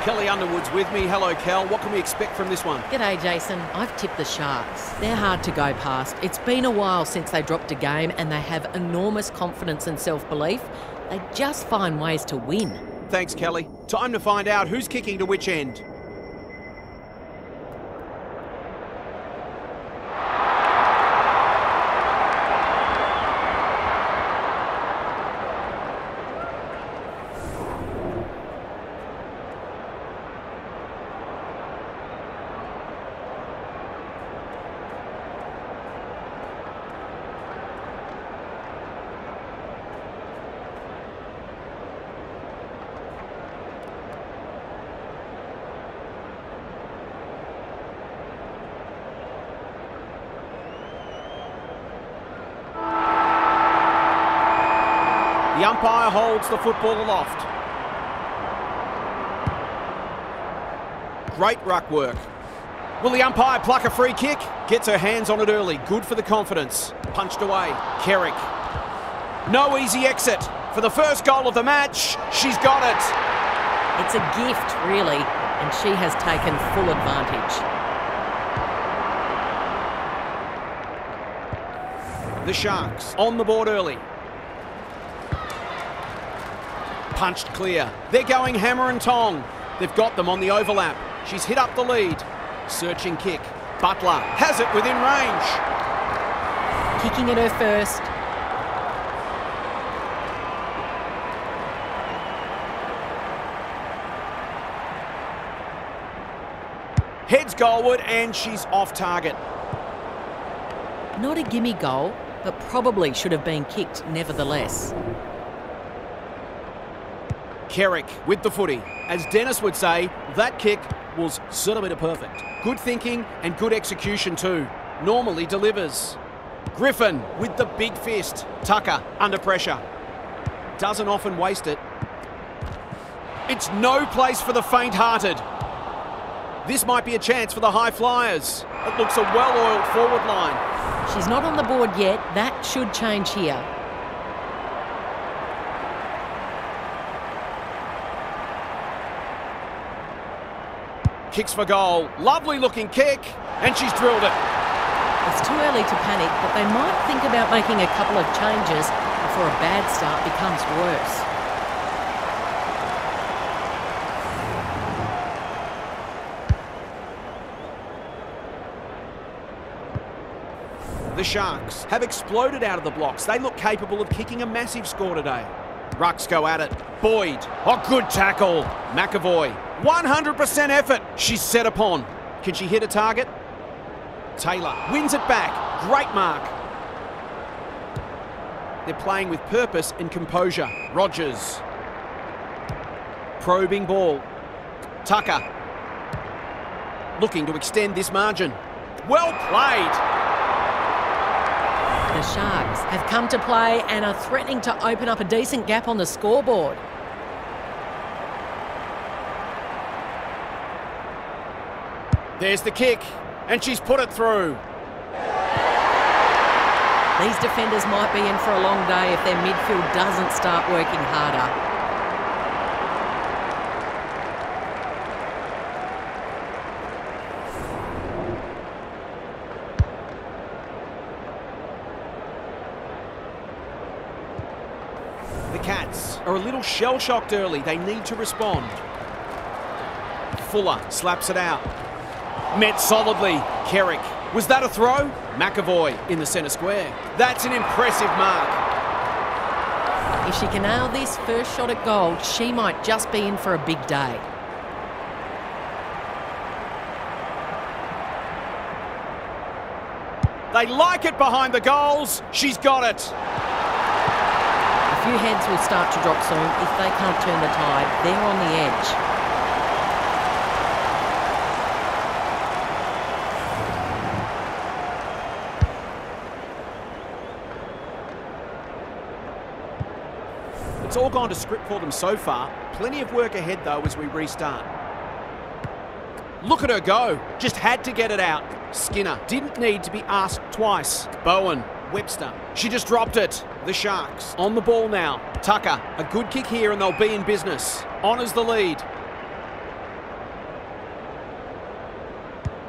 Kelly Underwood's with me. Hello, Kel. What can we expect from this one? G'day, Jason. I've tipped the Sharks. They're hard to go past. It's been a while since they dropped a game and they have enormous confidence and self-belief. They just find ways to win. Thanks, Kelly. Time to find out who's kicking to which end. The umpire holds the football aloft. Great ruck work. Will the umpire pluck a free kick? Gets her hands on it early. Good for the confidence. Punched away. Kerrick. No easy exit. For the first goal of the match, she's got it. It's a gift, really, and she has taken full advantage. The Sharks on the board early. Punched clear. They're going hammer and tong. They've got them on the overlap. She's hit up the lead. Searching kick. Butler has it within range. Kicking at her first. Heads goalward and she's off target. Not a gimme goal, but probably should have been kicked nevertheless. Kerrick with the footy. As Dennis would say, that kick was centimetre perfect. Good thinking and good execution too. Normally delivers. Griffin with the big fist. Tucker under pressure. Doesn't often waste it. It's no place for the faint-hearted. This might be a chance for the high flyers. It looks a well-oiled forward line. She's not on the board yet. That should change here. Kicks for goal. Lovely looking kick. And she's drilled it. It's too early to panic, but they might think about making a couple of changes before a bad start becomes worse. The Sharks have exploded out of the blocks. They look capable of kicking a massive score today. Rucks go at it. Boyd. Oh, good tackle. McAvoy. 100% effort. She's set upon. Can she hit a target? Taylor wins it back. Great mark. They're playing with purpose and composure. Rogers. Probing ball. Tucker. Looking to extend this margin. Well played. The Sharks have come to play and are threatening to open up a decent gap on the scoreboard. There's the kick, and she's put it through. These defenders might be in for a long day if their midfield doesn't start working harder. The Cats are a little shell-shocked early. They need to respond. Fuller slaps it out. Met solidly. Kerrick. Was that a throw? McAvoy in the centre square. That's an impressive mark. If she can nail this first shot at goal, she might just be in for a big day. They like it behind the goals. She's got it. A few heads will start to drop soon. If they can't turn the tide, they're on the edge. It's all gone to script for them so far. Plenty of work ahead, though, as we restart. Look at her go. Just had to get it out. Skinner didn't need to be asked twice. Bowen. Webster. She just dropped it. The Sharks on the ball now. Tucker. A good kick here and they'll be in business. Honours the lead.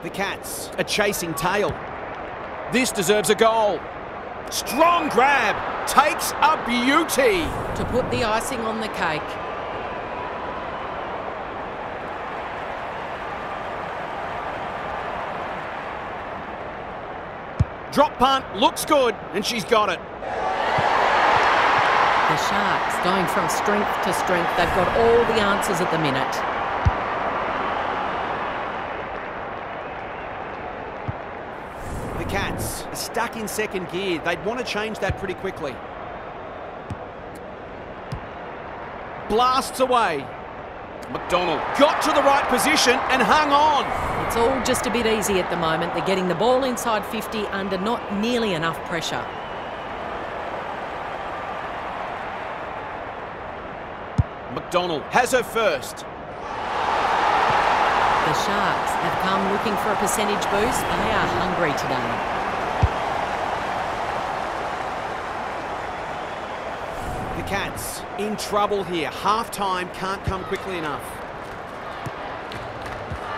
The Cats are chasing tail. This deserves a goal. Strong grab. Takes a beauty. To put the icing on the cake. Drop punt. Looks good. And she's got it. The Sharks going from strength to strength. They've got all the answers at the minute. The Cats are stuck in second gear. They'd want to change that pretty quickly. Blasts away. McDonald got to the right position and hung on. It's all just a bit easy at the moment. They're getting the ball inside 50 under not nearly enough pressure. McDonald has her first. The Sharks have come looking for a percentage boost. They are hungry today. The Cats in trouble here. Half-time can't come quickly enough.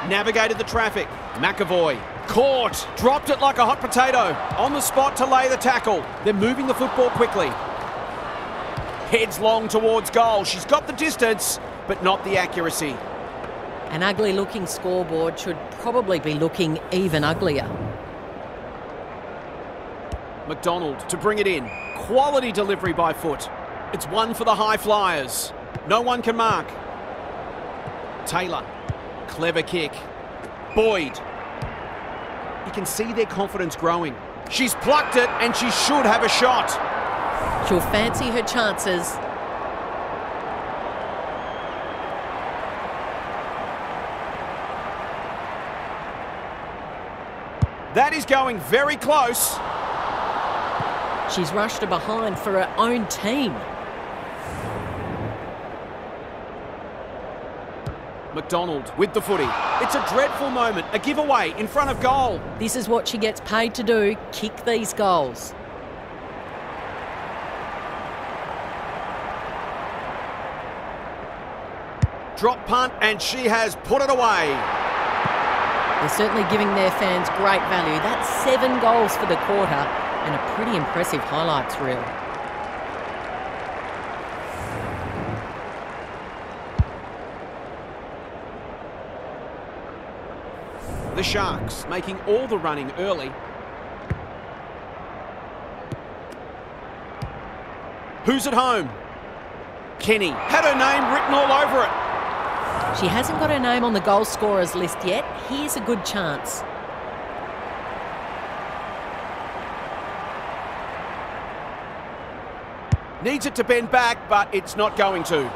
Navigated the traffic. McAvoy caught. Dropped it like a hot potato. On the spot to lay the tackle. They're moving the football quickly. Heads long towards goal. She's got the distance, but not the accuracy. An ugly-looking scoreboard should probably be looking even uglier. McDonald to bring it in. Quality delivery by foot. It's one for the high flyers. No one can mark. Taylor. Clever kick. Boyd. You can see their confidence growing. She's plucked it and she should have a shot. She'll fancy her chances. That is going very close. She's rushed her behind for her own team. McDonald with the footy. It's a dreadful moment, a giveaway in front of goal. This is what she gets paid to do, kick these goals. Drop punt and she has put it away. They're certainly giving their fans great value. That's 7 goals for the quarter and a pretty impressive highlights reel. The Sharks making all the running early. Who's at home? Kenny had her name written all over it. She hasn't got her name on the goal scorers list yet. Here's a good chance. Needs it to bend back, but it's not going to.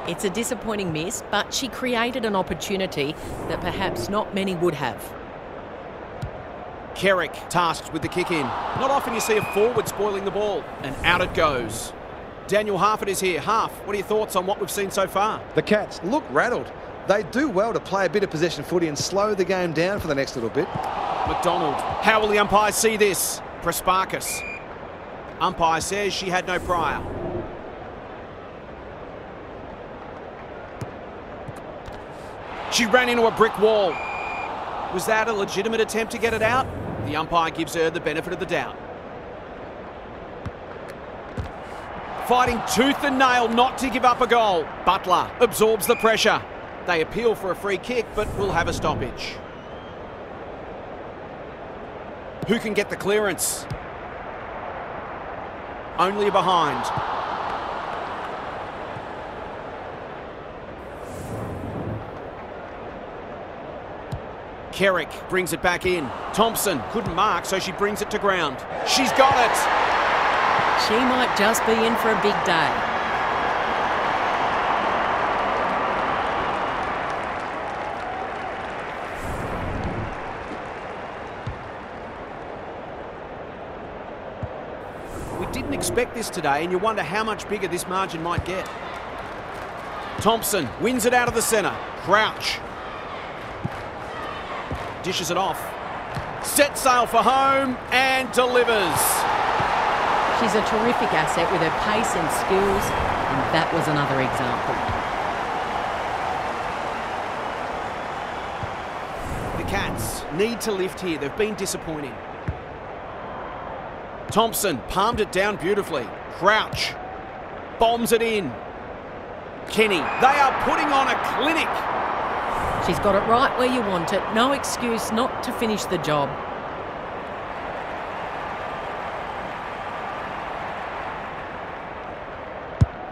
It's a disappointing miss, but she created an opportunity that perhaps not many would have. Kerrick tasked with the kick in. Not often you see a forward spoiling the ball, and out it goes. Daniel Harford is here. Harf, what are your thoughts on what we've seen so far? The Cats look rattled. They do well to play a bit of possession footy and slow the game down for the next little bit. McDonald. How will the umpires see this? Prasparkas. Umpire says she had no prior. She ran into a brick wall. Was that a legitimate attempt to get it out? The umpire gives her the benefit of the doubt. Fighting tooth and nail not to give up a goal. Butler absorbs the pressure. They appeal for a free kick, but will have a stoppage. Who can get the clearance? Only behind. Kerrick brings it back in. Thompson couldn't mark, so she brings it to ground. She's got it. She might just be in for a big day. We didn't expect this today, and you wonder how much bigger this margin might get. Thompson wins it out of the centre. Crouch. Dishes it off. Set sail for home and delivers. She's a terrific asset with her pace and skills, and that was another example. The need to lift here. They've been disappointing. Thompson palmed it down beautifully. Crouch bombs it in. Kenny, they are putting on a clinic. She's got it right where you want it. No excuse not to finish the job.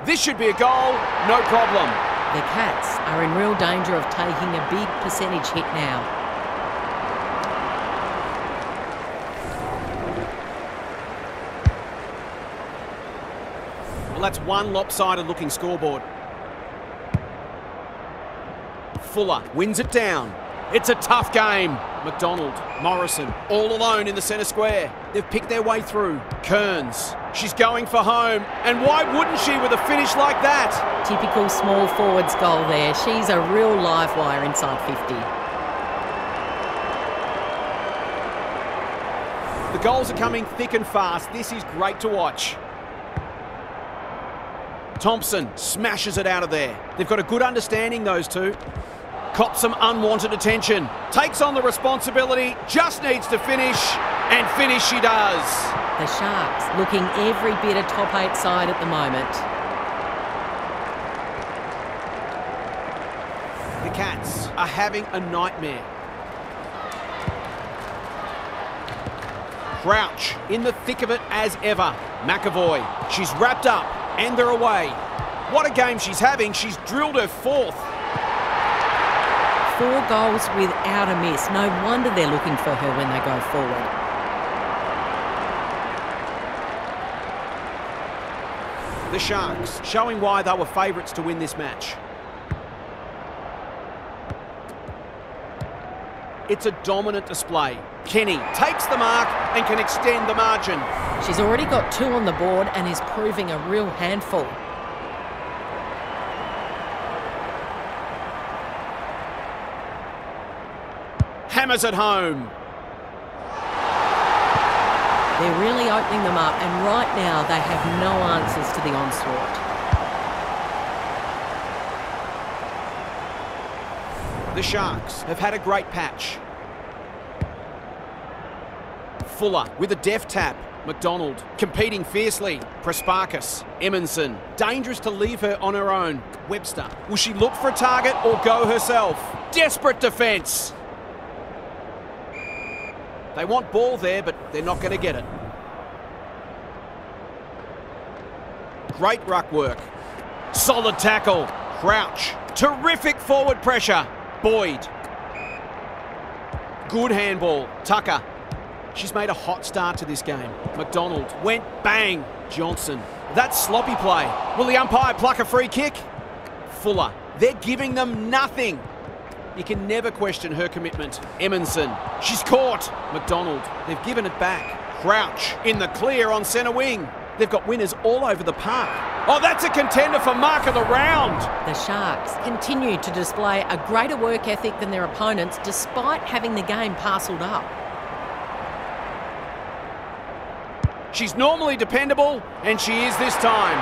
This should be a goal, no problem. The Cats are in real danger of taking a big percentage hit now. Well, that's one lopsided looking scoreboard. Fuller wins it down. It's a tough game. McDonald, Morrison, all alone in the centre square. They've picked their way through. Kearns, she's going for home. And why wouldn't she with a finish like that? Typical small forwards goal there. She's a real live wire inside 50. The goals are coming thick and fast. This is great to watch. Thompson smashes it out of there. They've got a good understanding, those two. Cops some unwanted attention. Takes on the responsibility. Just needs to finish. And finish she does. The Sharks looking every bit a top 8 side at the moment. The Cats are having a nightmare. Crouch in the thick of it as ever. McAvoy, she's wrapped up and they're away. What a game she's having. She's drilled her fourth. 4 goals without a miss. No wonder they're looking for her when they go forward. The Sharks showing why they were favourites to win this match. It's a dominant display. Kenny takes the mark and can extend the margin. She's already got 2 on the board and is proving a real handful. Hammers it home. They're really opening them up, and right now they have no answers to the onslaught. The Sharks have had a great patch. Fuller with a deft tap. McDonald competing fiercely. Prespakis, Emerson, dangerous to leave her on her own. Webster, will she look for a target or go herself? Desperate defence. They want ball there, but they're not going to get it. Great ruck work. Solid tackle. Crouch. Terrific forward pressure. Boyd. Good handball. Tucker. She's made a hot start to this game. McDonald went bang. Johnson. That's sloppy play. Will the umpire pluck a free kick? Fuller. They're giving them nothing. You can never question her commitment. Emerson, she's caught. McDonald, they've given it back. Crouch in the clear on centre wing. They've got winners all over the park. Oh, that's a contender for mark of the round. The Sharks continue to display a greater work ethic than their opponents despite having the game parcelled up. She's normally dependable, and she is this time.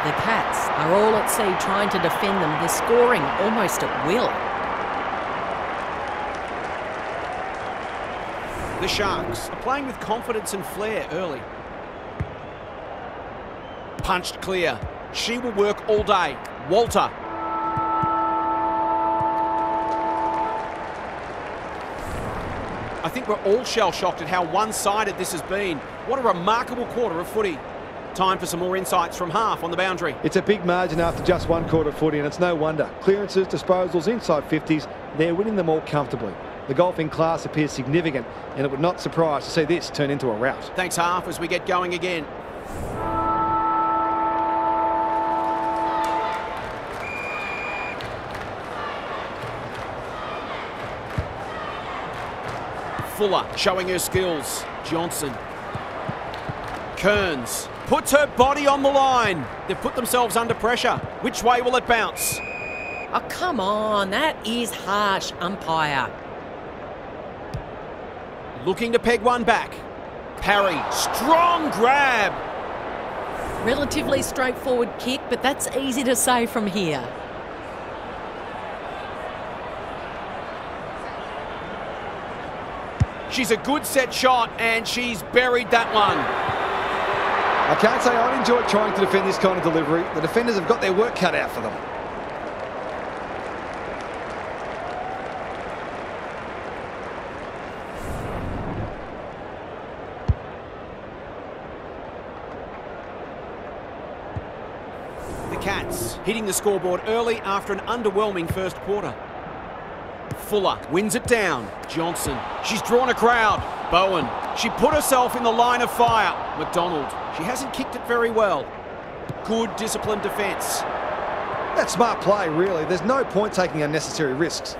The Cats are all at sea trying to defend them. They're scoring almost at will. The Sharks are playing with confidence and flair early. Punched clear. She will work all day. Walter. I think we're all shell-shocked at how one-sided this has been. What a remarkable quarter of footy. Time for some more insights from half on the boundary. It's a big margin after just 1 quarter of footy, and it's no wonder. Clearances, disposals, inside 50s, they're winning them all comfortably. The golfing class appears significant, and it would not surprise to see this turn into a rout. Thanks, half, as we get going again. Fuller showing her skills. Johnson. Kearns puts her body on the line. They've put themselves under pressure. Which way will it bounce? Oh, come on. That is harsh, umpire. Looking to peg one back. Parry. Strong grab. Relatively straightforward kick, but that's easy to say from here. She's a good set shot, and she's buried that one. I can't say I'd enjoy trying to defend this kind of delivery. The defenders have got their work cut out for them. The Cats hitting the scoreboard early after an underwhelming first quarter. Fuller wins it down. Johnson. She's drawn a crowd. Bowen. She put herself in the line of fire. McDonald. She hasn't kicked it very well. Good disciplined defence. That's smart play, really. There's no point taking unnecessary risks.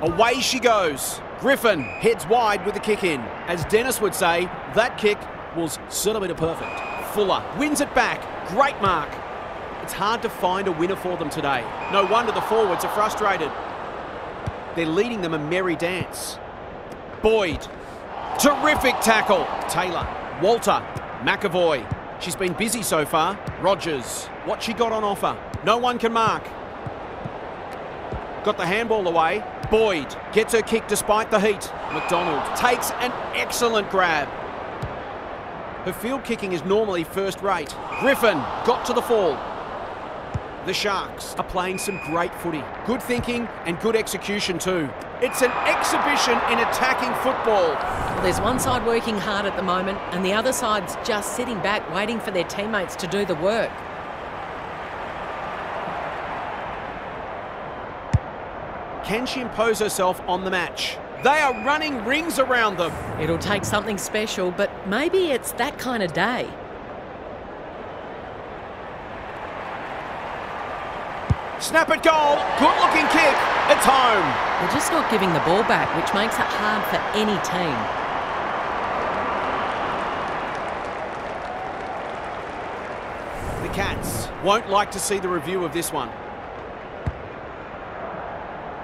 Away she goes. Griffin heads wide with the kick in. As Dennis would say, that kick was centimetre perfect. Fuller wins it back. Great mark. It's hard to find a winner for them today. No wonder the forwards are frustrated. They're leading them a merry dance. Boyd. Terrific tackle. Taylor. Walter. McAvoy. She's been busy so far. Rogers. What she got on offer? No one can mark. Got the handball away. Boyd gets her kick despite the heat. McDonald takes an excellent grab. Her field kicking is normally first rate. Griffin got to the fall. The Sharks are playing some great footy. Good thinking and good execution too. It's an exhibition in attacking football. Well, there's one side working hard at the moment and the other side's just sitting back waiting for their teammates to do the work. Can she impose herself on the match? They are running rings around them. It'll take something special, but maybe it's that kind of day. Snap at goal. Good looking kick. It's home. They're just not giving the ball back, which makes it hard for any team. The Cats won't like to see the review of this one.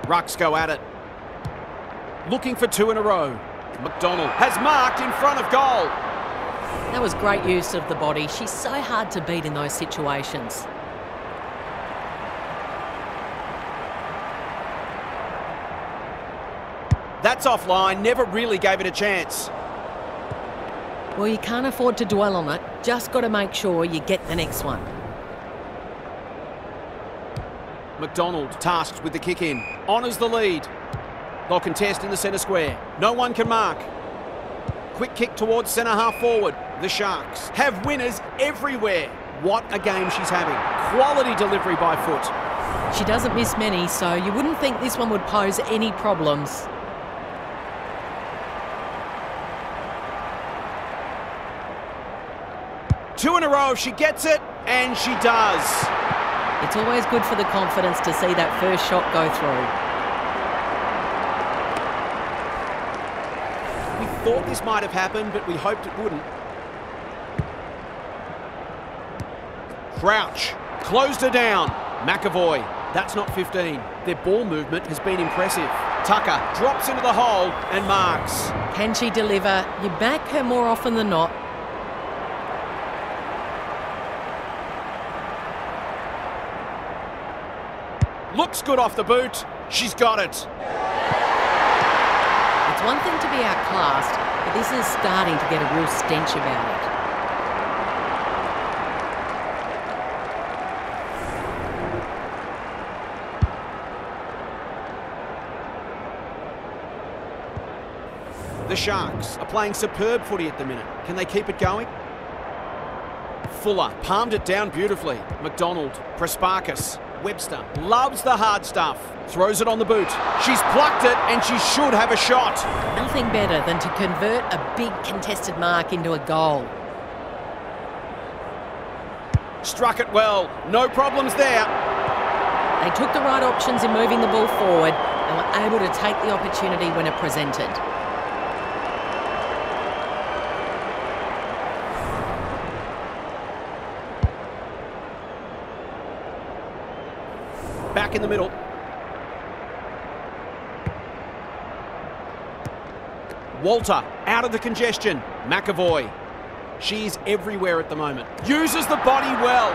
Rucks go at it. Looking for two in a row. McDonald has marked in front of goal. That was great use of the body. She's so hard to beat in those situations. That's offline. Never really gave it a chance. Well, you can't afford to dwell on it. Just got to make sure you get the next one. McDonald tasked with the kick in. Honours the lead. They'll contest in the centre square. No one can mark. Quick kick towards centre half forward. The Sharks have winners everywhere. What a game she's having. Quality delivery by foot. She doesn't miss many, so you wouldn't think this one would pose any problems. Two in a row, she gets it, and she does. It's always good for the confidence to see that first shot go through. We thought this might have happened, but we hoped it wouldn't. Crouch closed her down. McAvoy, that's not 15. Their ball movement has been impressive. Tucker drops into the hole and marks. Can she deliver? You back her more often than not. Looks good off the boot. She's got it. It's one thing to be outclassed, but this is starting to get a real stench about it. The Sharks are playing superb footy at the minute. Can they keep it going? Fuller palmed it down beautifully. McDonald, Prasparkas, Webster loves the hard stuff. Throws it on the boot. She's plucked it and she should have a shot. Nothing better than to convert a big contested mark into a goal. Struck it well. No problems there. They took the right options in moving the ball forward and were able to take the opportunity when it presented. Back in the middle. Walter out of the congestion. McAvoy. She's everywhere at the moment. Uses the body well.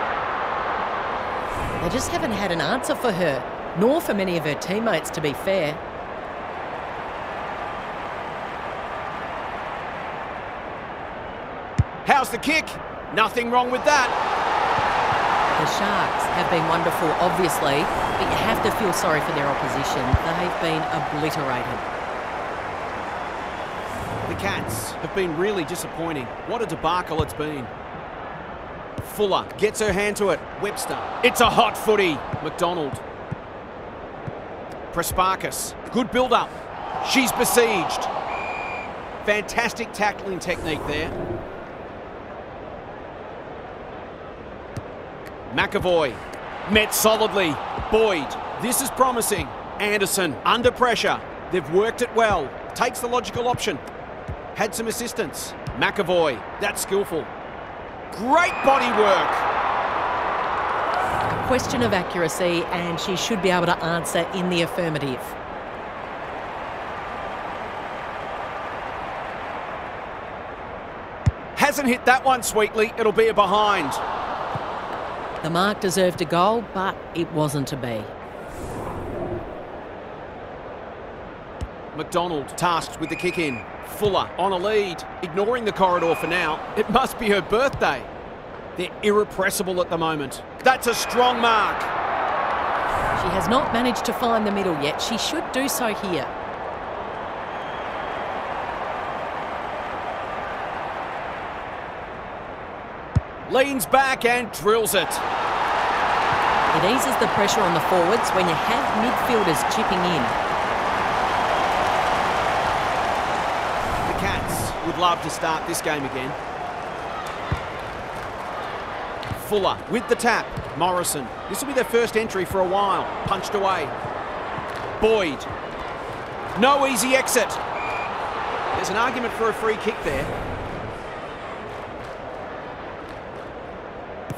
They just haven't had an answer for her, nor for many of her teammates, to be fair. How's the kick? Nothing wrong with that. The Sharks have been wonderful, obviously, but you have to feel sorry for their opposition. They've been obliterated. The Cats have been really disappointing. What a debacle it's been. Fuller gets her hand to it. Webster. It's a hot footy. McDonald. Prespakis. Good build-up. She's besieged. Fantastic tackling technique there. McAvoy. Met solidly. Boyd. This is promising. Anderson. Under pressure. They've worked it well. Takes the logical option. Had some assistance. McAvoy. That's skillful. Great body work. A question of accuracy, and she should be able to answer in the affirmative. Hasn't hit that one sweetly. It'll be a behind. The mark deserved a goal, but it wasn't to be. McDonald tasked with the kick in. Fuller on a lead, ignoring the corridor for now. It must be her birthday. They're irrepressible at the moment. That's a strong mark. She has not managed to find the middle yet. She should do so here. Leans back and drills it. It eases the pressure on the forwards when you have midfielders chipping in. The Cats would love to start this game again. Fuller with the tap. Morrison. This will be their first entry for a while. Punched away. Boyd. No easy exit. There's an argument for a free kick there.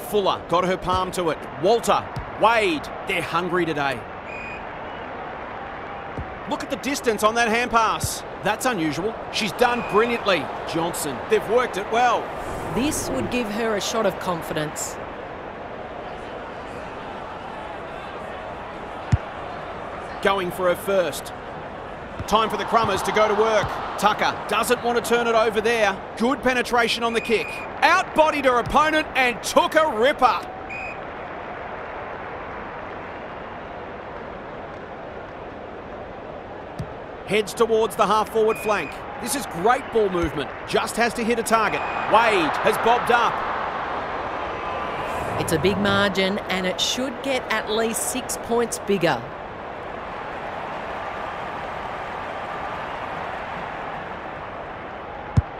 Fuller got her palm to it. Walter. Wade. They're hungry today. Look at the distance on that hand pass. That's unusual. She's done brilliantly. Johnson. They've worked it well. This would give her a shot of confidence. Going for her first. Time for the Crummers to go to work. Tucker doesn't want to turn it over there. Good penetration on the kick. Outbodied her opponent and took a ripper. Heads towards the half-forward flank. This is great ball movement. Just has to hit a target. Wade has bobbed up. It's a big margin and it should get at least 6 points bigger.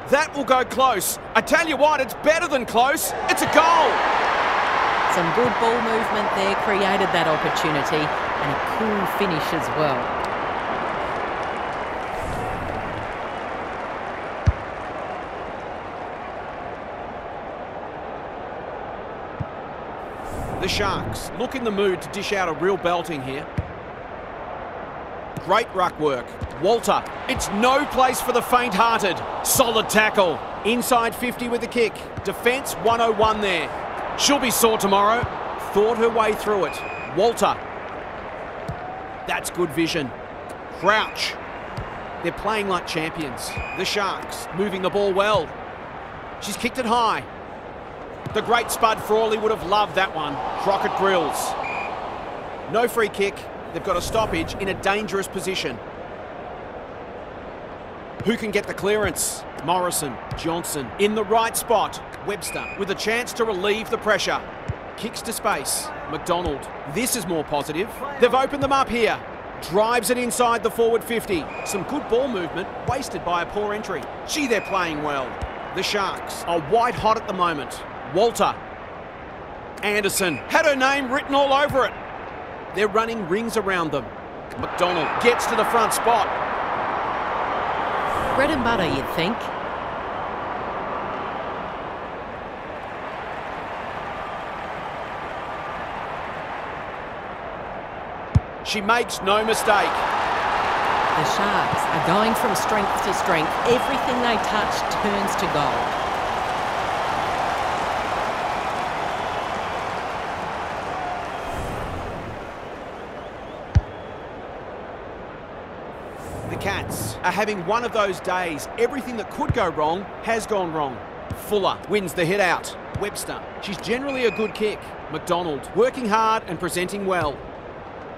That will go close. I tell you what, it's better than close. It's a goal. Some good ball movement there created that opportunity, and a cool finish as well. The Sharks look in the mood to dish out a real belting here. Great ruck work. Walter. It's no place for the faint-hearted. Solid tackle. Inside 50 with the kick. Defence 101 there. She'll be sore tomorrow. Thought her way through it. Walter. That's good vision. Crouch. They're playing like champions. The Sharks moving the ball well. She's kicked it high. The great Spud Frawley would have loved that one. Crockett grills. No free kick. They've got a stoppage in a dangerous position. Who can get the clearance? Morrison. Johnson in the right spot. Webster with a chance to relieve the pressure. Kicks to space. McDonald. This is more positive. They've opened them up here. Drives it inside the forward 50. Some good ball movement wasted by a poor entry. Gee, they're playing well. The Sharks are white hot at the moment. Walter. Anderson had her name written all over it. They're running rings around them. McDonald gets to the front spot. Bread and butter, you'd think. She makes no mistake. The Sharks are going from strength to strength. Everything they touch turns to gold. The Cats are having one of those days. Everything that could go wrong has gone wrong. Fuller wins the hit out. Webster, she's generally a good kick. McDonald working hard and presenting well.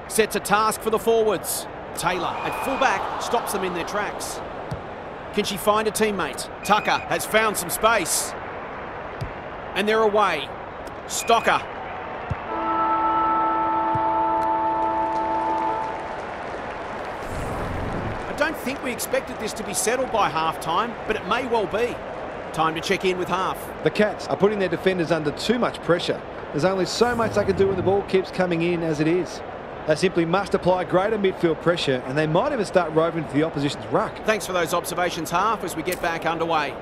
Sets a task for the forwards. Taylor at fullback stops them in their tracks. Can she find a teammate? Tucker has found some space. And they're away. Stocker. I don't think we expected this to be settled by half-time, but it may well be. Time to check in with half. The Cats are putting their defenders under too much pressure. There's only so much they can do when the ball keeps coming in as it is. They simply must apply greater midfield pressure, and they might even start roving to the opposition's ruck. Thanks for those observations, half, as we get back underway.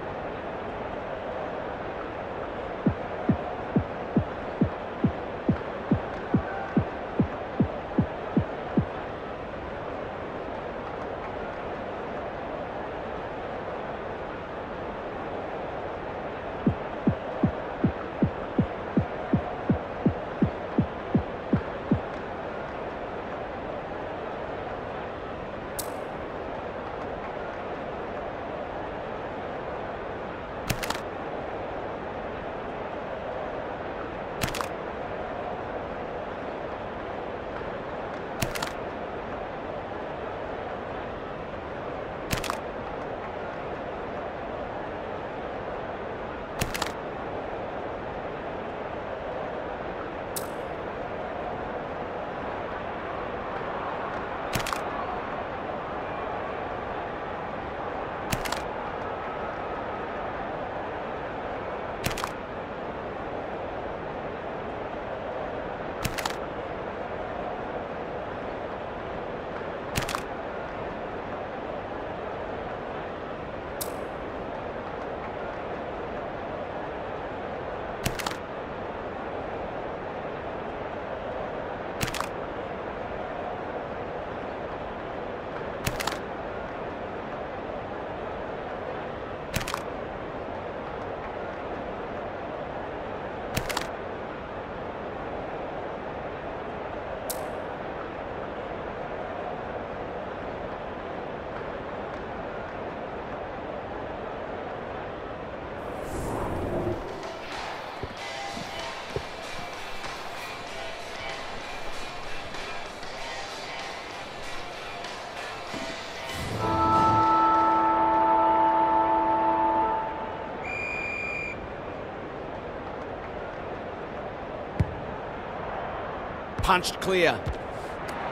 Punched clear.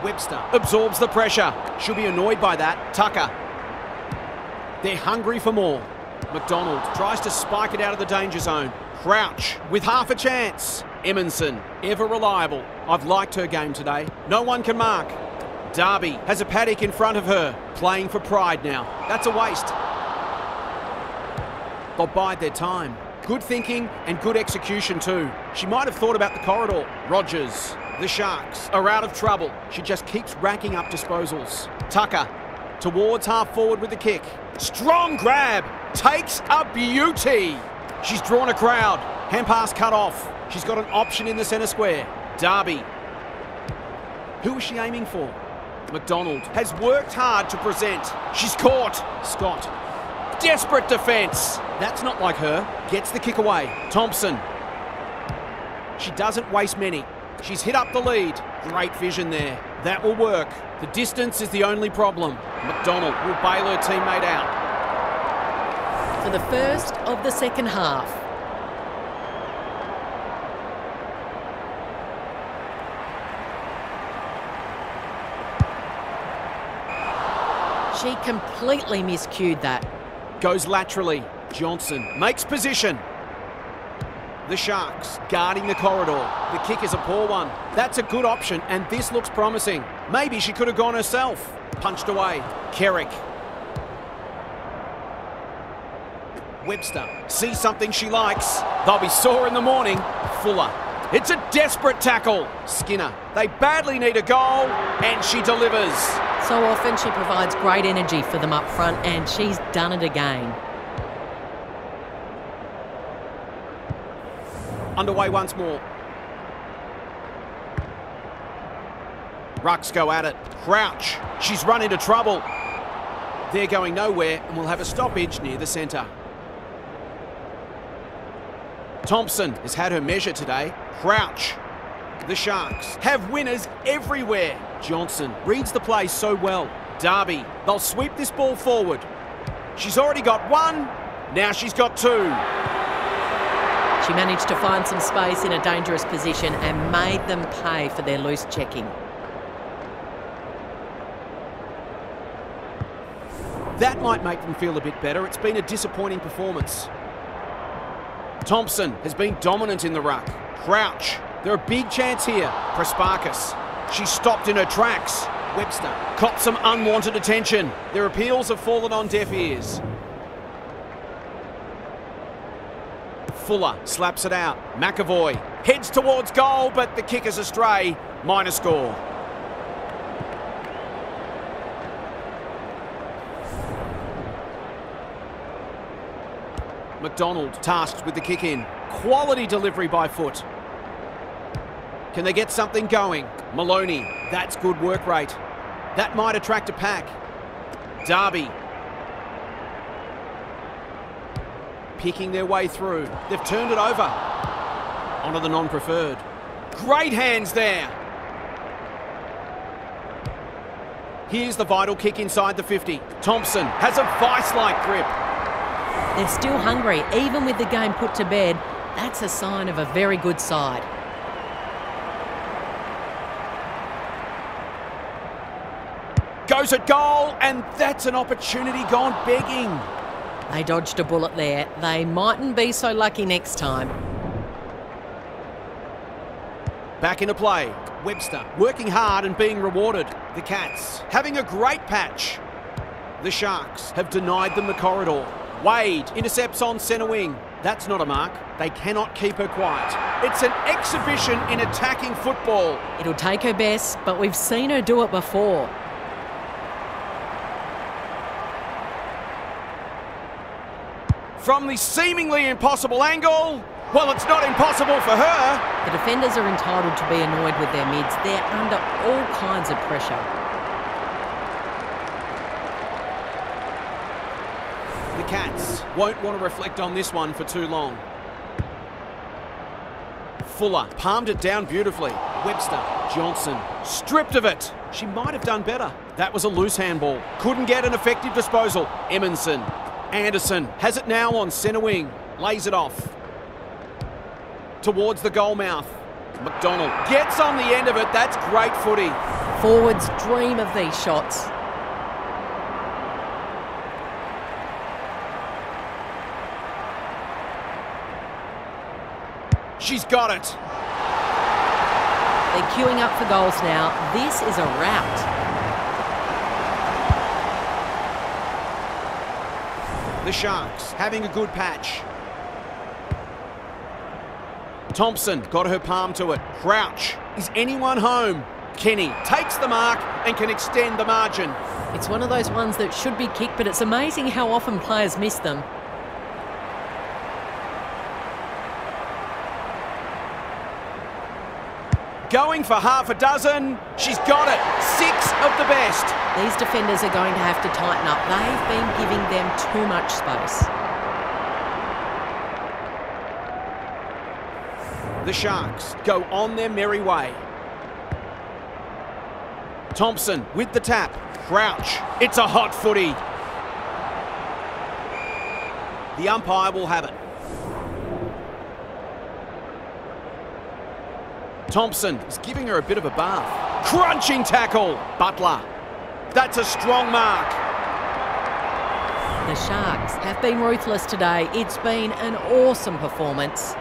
Webster absorbs the pressure. She'll be annoyed by that. Tucker. They're hungry for more. McDonald tries to spike it out of the danger zone. Crouch with half a chance. Emerson, ever reliable. I've liked her game today. No one can mark. Darby has a paddock in front of her. Playing for pride now. That's a waste. They'll bide their time. Good thinking and good execution too. She might have thought about the corridor. Rogers. The Sharks are out of trouble. She just keeps racking up disposals. Tucker towards half forward with the kick. Strong grab. Takes a beauty. She's drawn a crowd. Hand pass cut off. She's got an option in the centre square. Darby. Who is she aiming for? McDonald has worked hard to present. She's caught. Scott. Desperate defence. That's not like her. Gets the kick away. Thompson. She doesn't waste many. She's hit up the lead. Great vision there. That will work. The distance is the only problem. McDonald will bail her teammate out. For the first of the second half. She completely miscued that. Goes laterally. Johnson makes position. The Sharks guarding the corridor. The kick is a poor one. That's a good option, and this looks promising. Maybe she could have gone herself. Punched away. Kerrick. Webster sees something she likes. They'll be sore in the morning. Fuller. It's a desperate tackle. Skinner. They badly need a goal, and she delivers. So often she provides great energy for them up front, and she's done it again. Underway once more. Rucks go at it. Crouch. She's run into trouble. They're going nowhere, and we'll have a stoppage near the centre. Thompson has had her measure today. Crouch. The Sharks have winners everywhere. Johnson reads the play so well. Darby, they'll sweep this ball forward. She's already got one. Now she's got two. She managed to find some space in a dangerous position and made them pay for their loose checking. That might make them feel a bit better. It's been a disappointing performance. Thompson has been dominant in the ruck. Crouch. They're a big chance here. Prasparkas. She's stopped in her tracks. Webster caught some unwanted attention. Their appeals have fallen on deaf ears. Fuller slaps it out. McAvoy heads towards goal, but the kick is astray. Minor score. McDonald tasked with the kick in. Quality delivery by foot. Can they get something going? Maloney, that's good work rate. That might attract a pack. Darby. Picking their way through. They've turned it over. Onto the non-preferred. Great hands there. Here's the vital kick inside the 50. Thompson has a vice-like grip. They're still hungry, even with the game put to bed. That's a sign of a very good side. Goes at goal, and that's an opportunity gone begging. They dodged a bullet there. They mightn't be so lucky next time. Back into play. Webster working hard and being rewarded. The Cats having a great patch. The Sharks have denied them the corridor. Wade intercepts on centre wing. That's not a mark. They cannot keep her quiet. It's an exhibition in attacking football. It'll take her best, but we've seen her do it before. From the seemingly impossible angle, well, it's not impossible for her. The defenders are entitled to be annoyed with their mids. They're under all kinds of pressure. The Cats won't want to reflect on this one for too long. Fuller palmed it down beautifully. Webster, Johnson, stripped of it. She might have done better. That was a loose handball. Couldn't get an effective disposal. Emerson. Anderson has it now on centre wing. Lays it off. Towards the goal mouth. McDonald gets on the end of it. That's great footy. Forwards dream of these shots. She's got it. They're queuing up for goals now. This is a rout. The Sharks having a good patch. Thompson got her palm to it. Crouch. Is anyone home? Kenny takes the mark and can extend the margin. It's one of those ones that should be kicked, but it's amazing how often players miss them. Going for half a dozen. She's got it. 6 of the best. These defenders are going to have to tighten up. They've been giving them too much space. The Sharks go on their merry way. Thompson with the tap. Crouch. It's a hot footy. The umpire will have it. Thompson is giving her a bit of a bath. Crunching tackle. Butler. That's a strong mark. The Sharks have been ruthless today. It's been an awesome performance.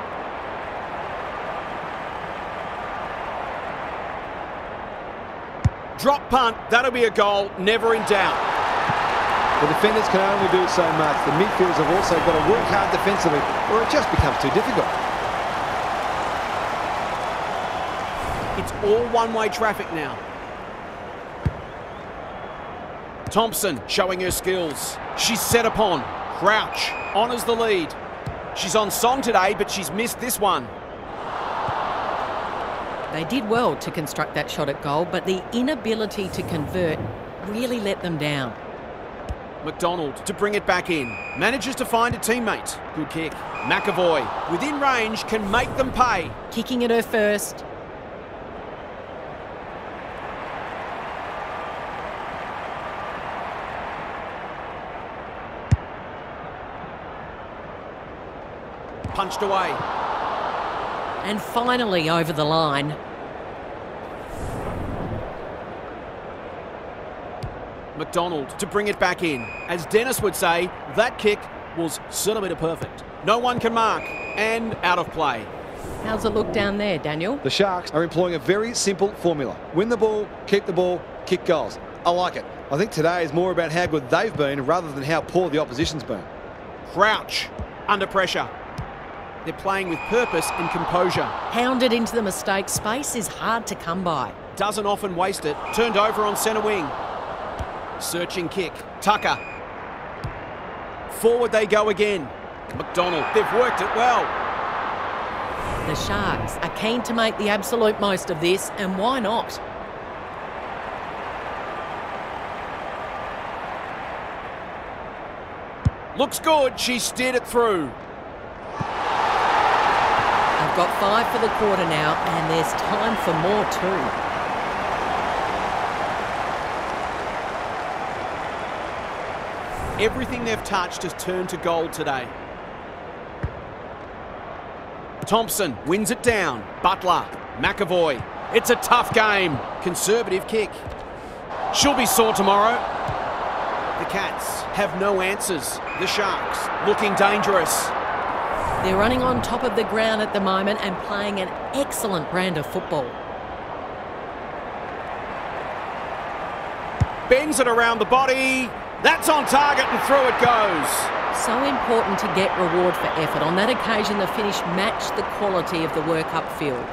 Drop punt. That'll be a goal. Never in doubt. The defenders can only do so much. The midfielders have also got to work hard defensively, or it just becomes too difficult. It's all one-way traffic now. Thompson showing her skills. She's set upon. Crouch honours the lead. She's on song today, but she's missed this one. They did well to construct that shot at goal, but the inability to convert really let them down. McDonald to bring it back in. Manages to find a teammate. Good kick. McAvoy, within range, can make them pay. Kicking at her first. Punched away. And finally over the line. McDonald to bring it back in. As Dennis would say, that kick was centimetre perfect. No one can mark, and out of play. How's it look down there, Daniel? The Sharks are employing a very simple formula. Win the ball, kick goals. I like it. I think today is more about how good they've been rather than how poor the opposition's been. Crouch, under pressure. They're playing with purpose and composure. Hounded into the mistake. Space is hard to come by. Doesn't often waste it. Turned over on centre wing. Searching kick. Tucker. Forward they go again. McDonald. They've worked it well. The Sharks are keen to make the absolute most of this, and why not? Looks good. She steered it through. They've got 5 for the quarter now, and there's time for more too. Everything they've touched has turned to gold today. Thompson wins it down. Butler. McAvoy. It's a tough game. Conservative kick. She'll be sore tomorrow. The Cats have no answers. The Sharks looking dangerous. They're running on top of the ground at the moment and playing an excellent brand of football. Bends it around the body. That's on target and through it goes. So important to get reward for effort. On that occasion, the finish matched the quality of the work upfield.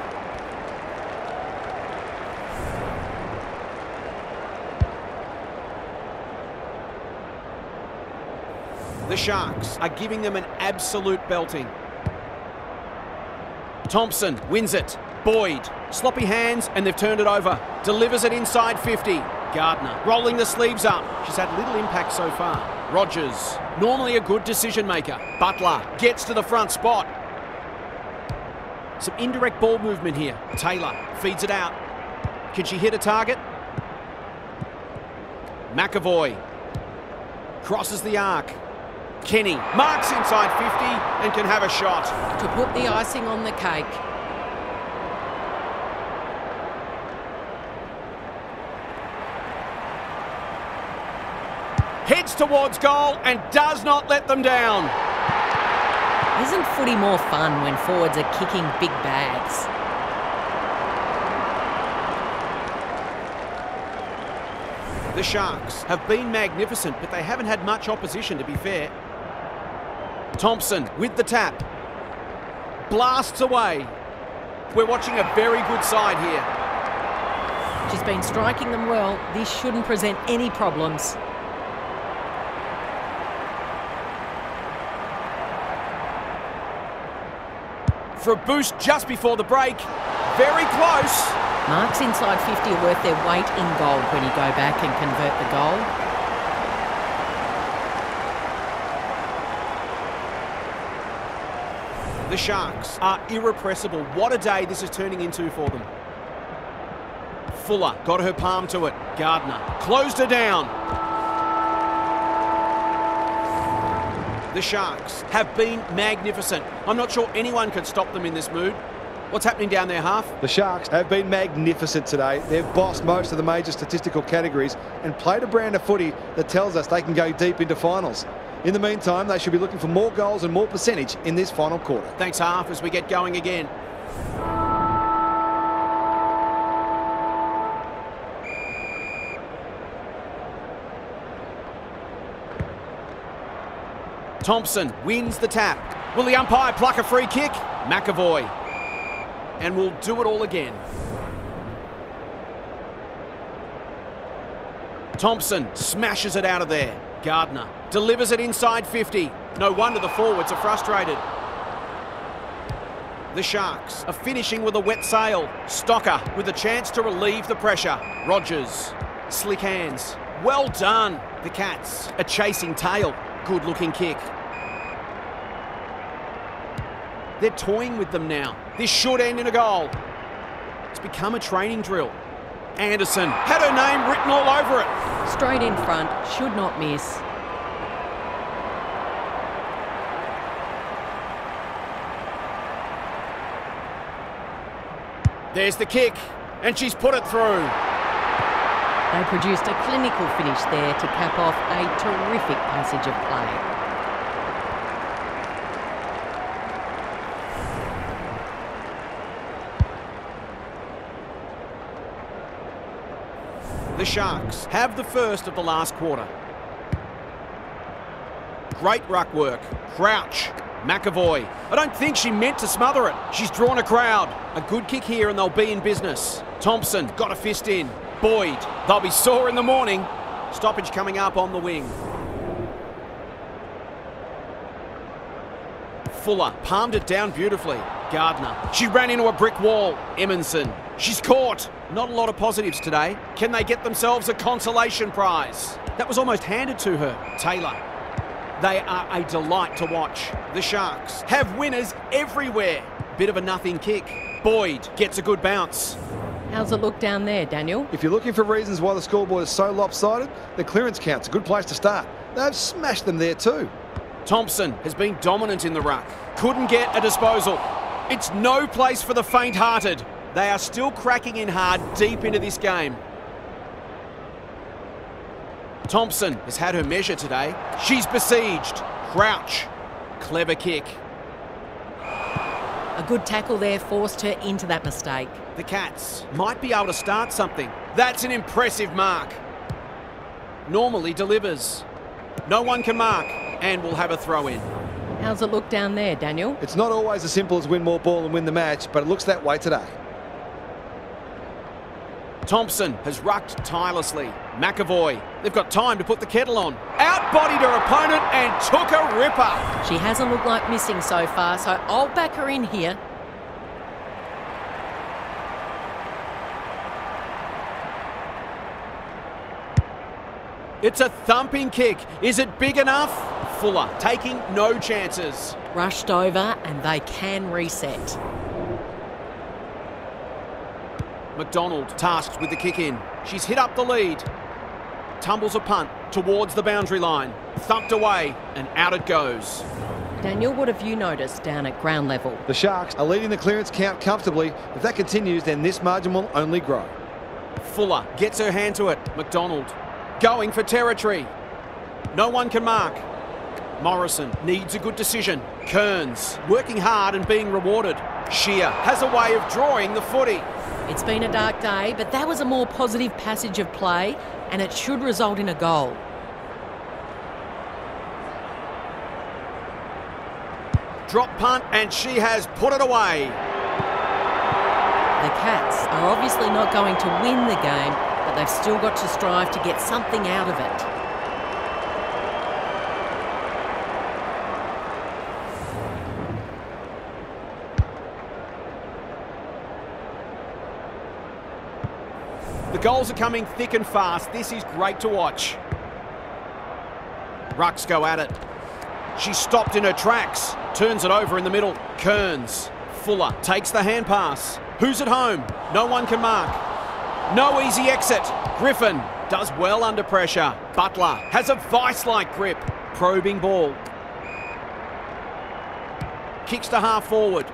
The Sharks are giving them an absolute belting. Thompson wins it. Boyd, sloppy hands, and they've turned it over. Delivers it inside 50. Gardner rolling the sleeves up. She's had little impact so far. Rogers, normally a good decision maker. Butler gets to the front spot. Some indirect ball movement here. Taylor feeds it out. Can she hit a target? McAvoy crosses the arc. Kenny marks inside 50 and can have a shot. To put the icing on the cake. Heads towards goal and does not let them down. Isn't footy more fun when forwards are kicking big bags? The Sharks have been magnificent, but they haven't had much opposition, to be fair. Thompson with the tap. Blasts away. We're watching a very good side here. She's been striking them well. This shouldn't present any problems. For a boost just before the break. Very close. Marks inside 50 are worth their weight in gold when you go back and convert the goal. The Sharks are irrepressible. What a day this is turning into for them. Fuller got her palm to it. Gardner closed her down. The Sharks have been magnificent. I'm not sure anyone could stop them in this mood. What's happening down their half? The Sharks have been magnificent today. They've bossed most of the major statistical categories and played a brand of footy that tells us they can go deep into finals. In the meantime, they should be looking for more goals and more percentage in this final quarter. Thanks, half, as we get going again. Thompson wins the tap. Will the umpire pluck a free kick? McAvoy. And we'll do it all again. Thompson smashes it out of there. Gardner delivers it inside 50. No wonder the forwards are frustrated. The Sharks are finishing with a wet sail. Stocker with a chance to relieve the pressure. Rogers, slick hands. Well done. The Cats are chasing tail. Good looking kick. They're toying with them now. This should end in a goal. It's become a training drill. Anderson had her name written all over it. Straight in front, should not miss. There's the kick, and she's put it through. They produced a clinical finish there to cap off a terrific passage of play. The Sharks have the first of the last quarter. Great ruck work. Crouch. McAvoy. I don't think she meant to smother it. She's drawn a crowd. A good kick here and they'll be in business. Thompson got a fist in. Boyd. They'll be sore in the morning. Stoppage coming up on the wing. Fuller palmed it down beautifully. Gardner. She ran into a brick wall. Emerson. She's caught. Not a lot of positives today. Can they get themselves a consolation prize? That was almost handed to her. Taylor. They are a delight to watch. The Sharks have winners everywhere. Bit of a nothing kick. Boyd gets a good bounce. How's it look down there, Daniel? If you're looking for reasons why the scoreboard is so lopsided, the clearance count's a good place to start. They've smashed them there too. Thompson has been dominant in the ruck. Couldn't get a disposal. It's no place for the faint-hearted. They are still cracking in hard deep into this game. Thompson has had her measure today. She's besieged. Crouch. Clever kick. A good tackle there forced her into that mistake. The Cats might be able to start something. That's an impressive mark. Normally delivers. No one can mark and will have a throw in. How's it look down there, Daniel? It's not always as simple as win more ball and win the match, but it looks that way today. Thompson has rucked tirelessly. McAvoy, they've got time to put the kettle on. Outbodied her opponent and took a ripper. She hasn't looked like missing so far, so I'll back her in here. It's a thumping kick. Is it big enough? Fuller taking no chances. Rushed over and they can reset. McDonald tasked with the kick in. She's hit up the lead. Tumbles a punt towards the boundary line. Thumped away and out it goes. Daniel, what have you noticed down at ground level? The Sharks are leading the clearance count comfortably. If that continues, then this margin will only grow. Fuller gets her hand to it. McDonald going for territory. No one can mark. Morrison needs a good decision. Kearns working hard and being rewarded. Shear has a way of drawing the footy. It's been a dark day, but that was a more positive passage of play, and it should result in a goal. Drop punt, and she has put it away. The Cats are obviously not going to win the game, but they've still got to strive to get something out of it. The goals are coming thick and fast. This is great to watch. Rucks go at it. She stopped in her tracks. Turns it over in the middle. Kearns. Fuller takes the hand pass. Who's at home? No one can mark. No easy exit. Griffin does well under pressure. Butler has a vice-like grip. Probing ball. Kicks to half forward.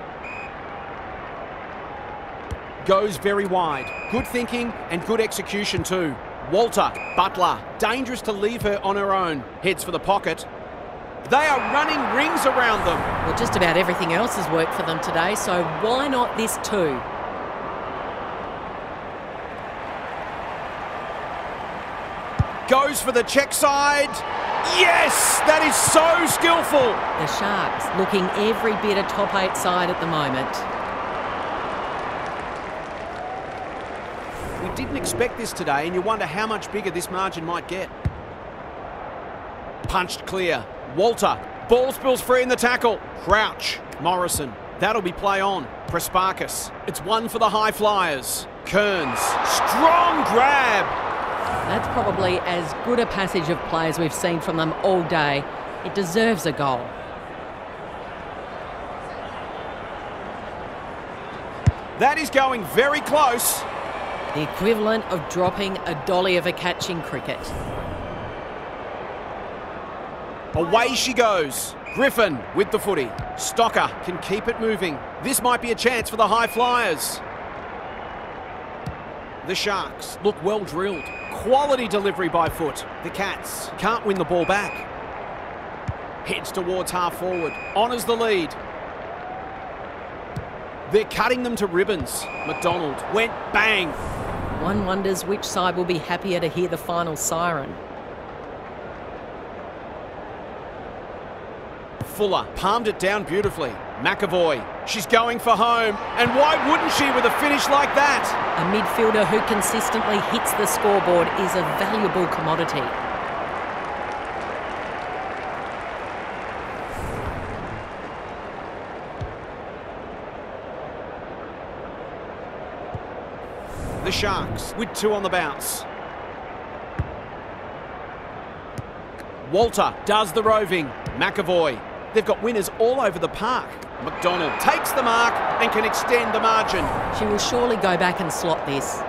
Goes very wide. Good thinking and good execution too. Walter, Butler, dangerous to leave her on her own. Heads for the pocket. They are running rings around them. Well, just about everything else has worked for them today, so why not this too? Goes for the check side. Yes, that is so skillful. The Sharks looking every bit a top 8 side at the moment. We didn't expect this today, and you wonder how much bigger this margin might get. Punched clear. Walter. Ball spills free in the tackle. Crouch. Morrison. That'll be play on. Prespakis. It's one for the high flyers. Kearns. Strong grab. That's probably as good a passage of play as we've seen from them all day. It deserves a goal. That is going very close. The equivalent of dropping a dolly of a catch in cricket. Away she goes. Griffin with the footy. Stocker can keep it moving. This might be a chance for the high flyers. The Sharks look well drilled. Quality delivery by foot. The Cats can't win the ball back. Heads towards half forward. Honours the lead. They're cutting them to ribbons. McDonald went bang. One wonders which side will be happier to hear the final siren. Fuller palmed it down beautifully. McAvoy, she's going for home. And why wouldn't she with a finish like that? A midfielder who consistently hits the scoreboard is a valuable commodity. The Sharks with 2 on the bounce. Walter does the roving. McAvoy. They've got winners all over the park. McDonald takes the mark and can extend the margin. She will surely go back and slot this.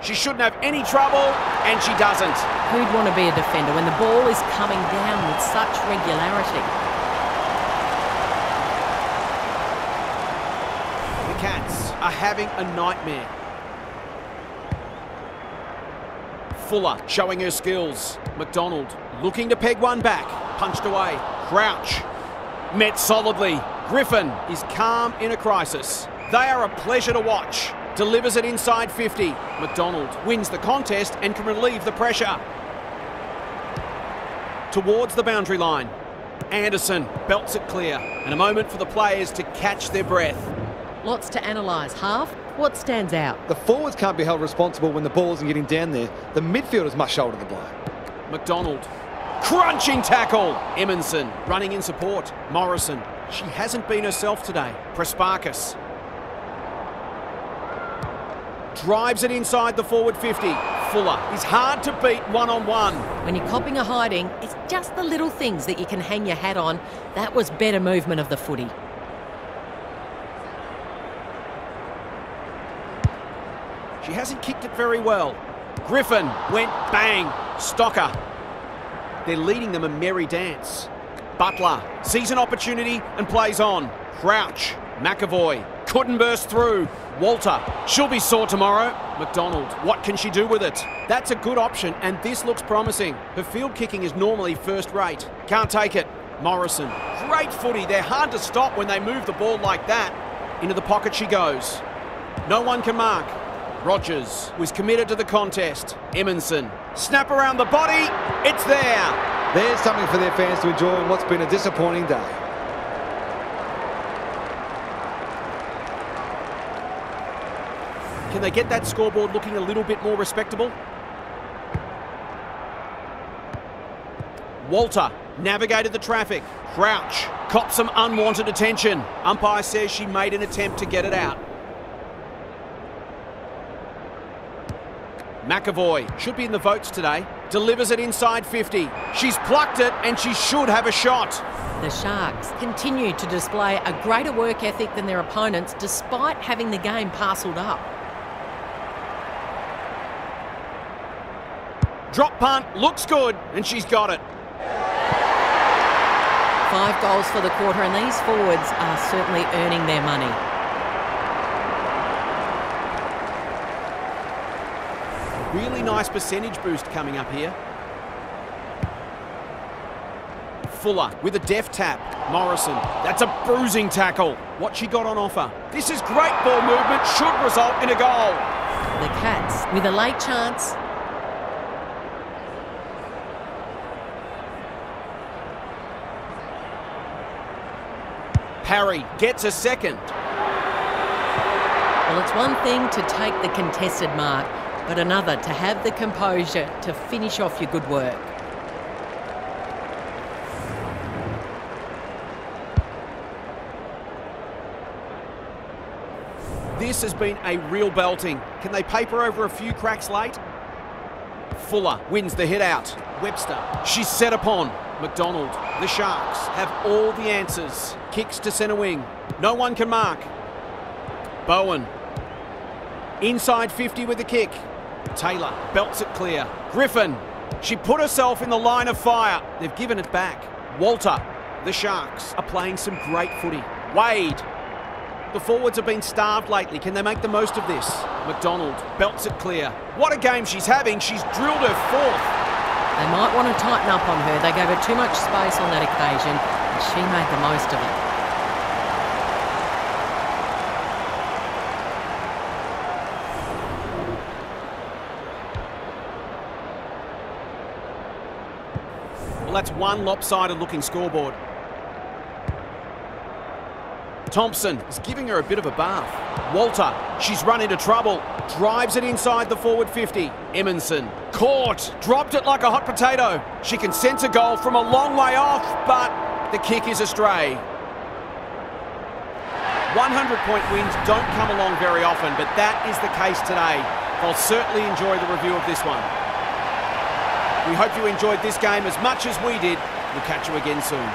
She shouldn't have any trouble, and she doesn't. Who'd want to be a defender when the ball is coming down with such regularity? The Cats are having a nightmare. Fuller showing her skills. McDonald looking to peg one back. Punched away. Crouch. Met solidly. Griffin is calm in a crisis. They are a pleasure to watch. Delivers it inside 50. McDonald wins the contest and can relieve the pressure. Towards the boundary line. Anderson belts it clear. And a moment for the players to catch their breath. Lots to analyse. Half, what stands out? The forwards can't be held responsible when the ball isn't getting down there. The midfielders must shoulder the blow. McDonald. Crunching tackle. Emerson running in support. Morrison. She hasn't been herself today. Prespakis. Drives it inside the forward 50. Fuller is hard to beat one-on-one. When you're copping a hiding, it's just the little things that you can hang your hat on. That was better movement of the footy. She hasn't kicked it very well. Griffin went bang. Stocker. They're leading them a merry dance. Butler sees an opportunity and plays on. Crouch. McAvoy couldn't burst through. Walter, she'll be sore tomorrow. McDonald, what can she do with it? That's a good option, and this looks promising. Her field kicking is normally first rate. Can't take it. Morrison, great footy. They're hard to stop when they move the ball like that. Into the pocket she goes. No one can mark. Rogers was committed to the contest. Emerson, snap around the body. It's there. There's something for their fans to enjoy in what's been a disappointing day. Can they get that scoreboard looking a little bit more respectable? Walter navigated the traffic. Crouch copped some unwanted attention. Umpire says she made an attempt to get it out. McAvoy should be in the votes today. Delivers it inside 50. She's plucked it and she should have a shot. The Sharks continue to display a greater work ethic than their opponents despite having the game parcelled up. Drop punt, looks good, and she's got it. 5 goals for the quarter, and these forwards are certainly earning their money. Really nice percentage boost coming up here. Fuller with a deft tap. Morrison, that's a bruising tackle. What she got on offer. This is great ball movement, should result in a goal. The Cats with a late chance. Parry gets a second. Well, it's one thing to take the contested mark, but another to have the composure to finish off your good work. This has been a real belting. Can they paper over a few cracks late? Fuller wins the hit out. Webster, she's set upon. McDonald, the Sharks have all the answers. Kicks to centre wing. No one can mark. Bowen. Inside 50 with the kick. Taylor belts it clear. Griffin. She put herself in the line of fire. They've given it back. Walter. The Sharks are playing some great footy. Wade. The forwards have been starved lately. Can they make the most of this? McDonald belts it clear. What a game she's having. She's drilled her fourth. They might want to tighten up on her. They gave her too much space on that occasion, and she made the most of it. Well, that's one lopsided looking scoreboard. Thompson is giving her a bit of a bath. Walter, she's run into trouble. Drives it inside the forward 50. Emerson, caught. Dropped it like a hot potato. She can sense a goal from a long way off, but the kick is astray. 100-point wins don't come along very often, but that is the case today. I'll certainly enjoy the review of this one. We hope you enjoyed this game as much as we did. We'll catch you again soon.